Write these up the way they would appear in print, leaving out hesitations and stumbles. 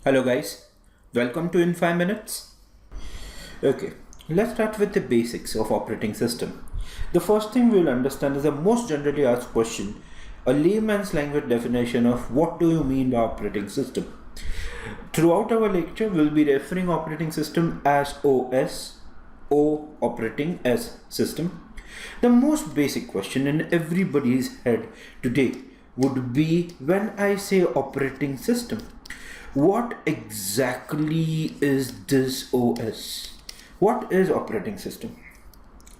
Hello guys, welcome to In 5 Minutes. Okay, let's start with the basics of operating system. The first thing we'll understand is the most generally asked question, a layman's language definition of what do you mean by operating system. Throughout our lecture, we'll be referring operating system as OS, O operating as system. The most basic question in everybody's head today would be when I say operating system, what exactly is this OS? What is operating system?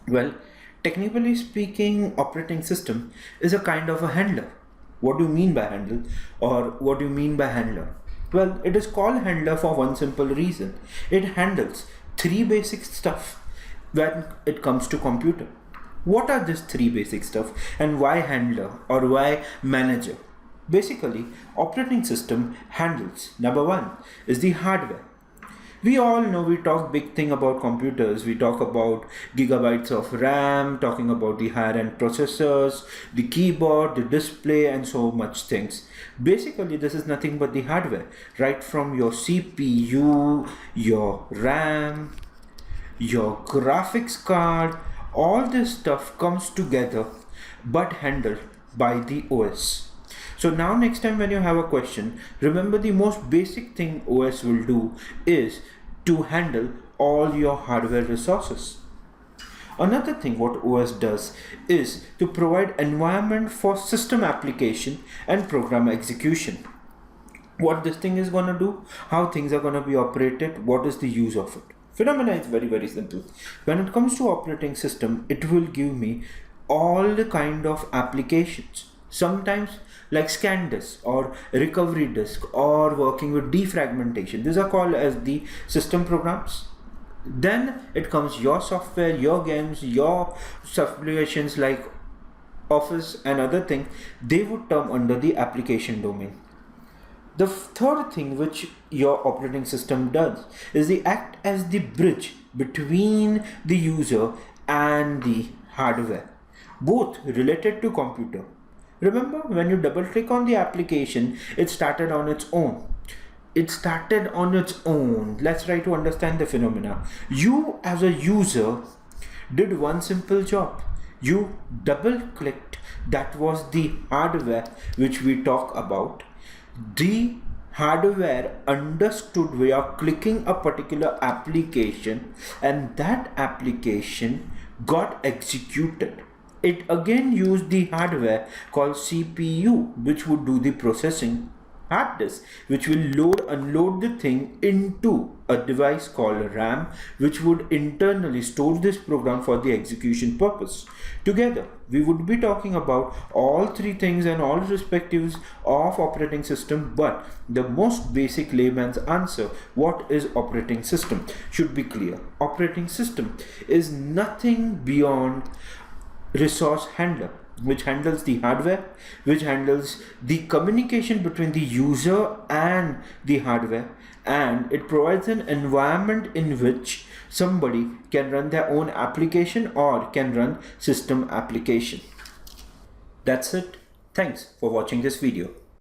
Well, technically speaking, operating system is a kind of a handler. What do you mean by handle, or what do you mean by handler? Well, it is called handler for one simple reason. It handles three basic stuff when it comes to computer. What are these three basic stuff and why handler or why manager? Basically, operating system handles number one is the hardware. We all know, we talk big thing about computers. We talk about gigabytes of RAM, talking about the higher end processors, the keyboard, the display, and so much things. Basically, this is nothing but the hardware, right from your CPU, your RAM, your graphics card. All this stuff comes together but handled by the OS. So now next time when you have a question, remember the most basic thing OS will do is to handle all your hardware resources. Another thing what OS does is to provide environment for system application and program execution. What this thing is gonna do, how things are gonna be operated, what is the use of it. Phenomena is very simple. When it comes to operating system, it will give me all the kind of applications. Sometimes like scan disk or recovery disk or working with defragmentation. These are called as the system programs. Then it comes your software, your games, your applications like Office and other things. They would come under the application domain. The third thing which your operating system does is they act as the bridge between the user and the hardware, both related to computer. Remember, when you double click on the application, it started on its own. It started on its own. Let's try to understand the phenomena. You as a user did one simple job. You double clicked. That was the hardware which we talk about. The hardware understood we are clicking a particular application and that application got executed. It again used the hardware called CPU, which would do the processing, hard disk, which will load unload the thing into a device called RAM, which would internally store this program for the execution purpose. Together we would be talking about all three things and all respectives of operating system, but the most basic layman's answer, what is operating system, should be clear. Operating system is nothing beyond resource handler, which handles the hardware, which handles the communication between the user and the hardware, and it provides an environment in which somebody can run their own application or can run system application. That's it. Thanks for watching this video.